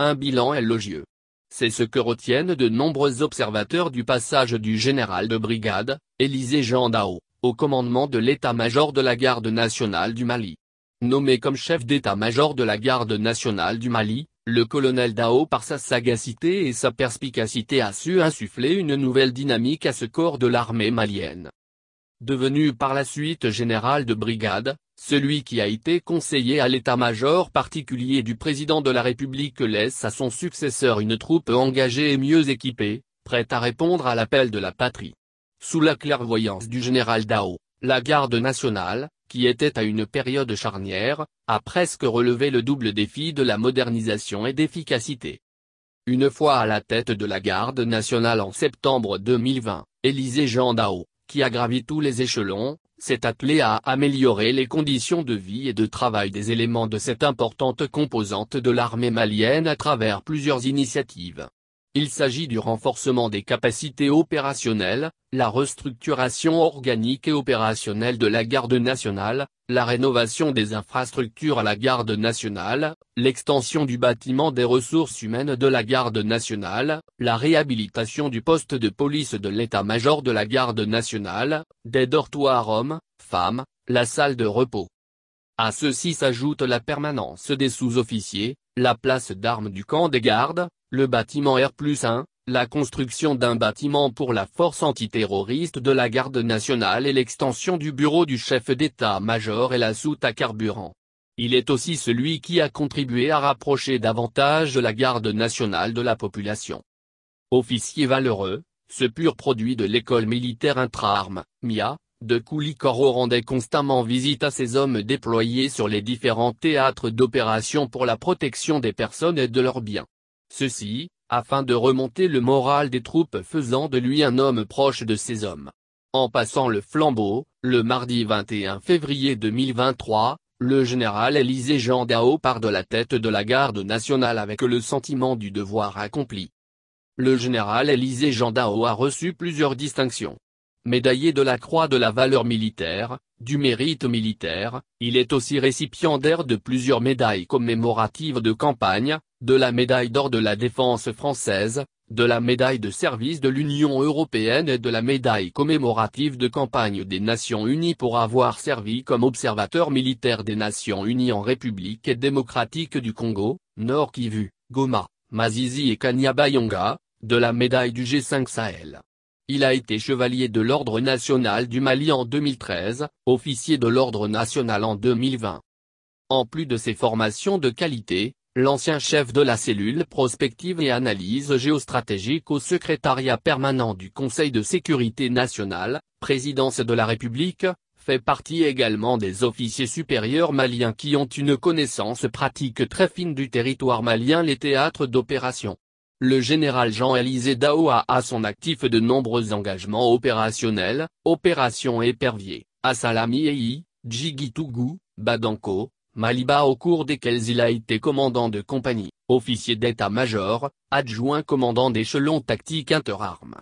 un bilan élogieux. C'est ce que retiennent de nombreux observateurs du passage du général de brigade, Élisée Jean Dao, au commandement de l'état-major de la Garde nationale du Mali. Nommé comme chef d'état-major de la Garde nationale du Mali, le colonel Dao par sa sagacité et sa perspicacité a su insuffler une nouvelle dynamique à ce corps de l'armée malienne. Devenu par la suite général de brigade, celui qui a été conseiller à l'état-major particulier du président de la République laisse à son successeur une troupe engagée et mieux équipée, prête à répondre à l'appel de la patrie. Sous la clairvoyance du général Dao, la Garde nationale, qui était à une période charnière, a presque relevé le double défi de la modernisation et d'efficacité. Une fois à la tête de la Garde nationale en septembre 2020, Élisée Jean Dao, qui a gravi tous les échelons, s'est attelé à améliorer les conditions de vie et de travail des éléments de cette importante composante de l'armée malienne à travers plusieurs initiatives. Il s'agit du renforcement des capacités opérationnelles, la restructuration organique et opérationnelle de la Garde nationale, la rénovation des infrastructures à la Garde nationale, l'extension du bâtiment des ressources humaines de la Garde nationale, la réhabilitation du poste de police de l'état-major de la Garde nationale, des dortoirs hommes, femmes, la salle de repos. À ceci s'ajoute la permanence des sous-officiers, la place d'armes du camp des gardes, le bâtiment R+1, la construction d'un bâtiment pour la force antiterroriste de la Garde nationale et l'extension du bureau du chef d'état-major et la soute à carburant. Il est aussi celui qui a contribué à rapprocher davantage la Garde nationale de la population. Officier valeureux, ce pur produit de l'école militaire intra-armes, MIA, de Koulikoro rendait constamment visite à ces hommes déployés sur les différents théâtres d'opération pour la protection des personnes et de leurs biens. Ceci, afin de remonter le moral des troupes faisant de lui un homme proche de ces hommes. En passant le flambeau, le mardi 21 février 2023, le général Élisée Jean Dao part de la tête de la Garde nationale avec le sentiment du devoir accompli. Le général Élisée Jean Dao a reçu plusieurs distinctions. Médaillé de la Croix de la valeur militaire, du mérite militaire, il est aussi récipiendaire de plusieurs médailles commémoratives de campagne, de la médaille d'or de la défense française, de la médaille de service de l'Union européenne et de la médaille commémorative de campagne des Nations Unies pour avoir servi comme observateur militaire des Nations Unies en République démocratique du Congo, Nord Kivu, Goma, Masisi et Kanyabayonga, de la médaille du G5 Sahel. Il a été chevalier de l'Ordre national du Mali en 2013, officier de l'Ordre national en 2020. En plus de ses formations de qualité, l'ancien chef de la cellule prospective et analyse géostratégique au secrétariat permanent du Conseil de sécurité nationale, présidence de la République, fait partie également des officiers supérieurs maliens qui ont une connaissance pratique très fine du territoire malien, les théâtres d'opération. Le général Jean-Élisée Dao a à son actif de nombreux engagements opérationnels, Opération Épervier, à Salami-Eyi, Djigitougou, Badanko, Maliba au cours desquels il a été commandant de compagnie, officier d'état-major, adjoint commandant d'échelon tactique interarmes.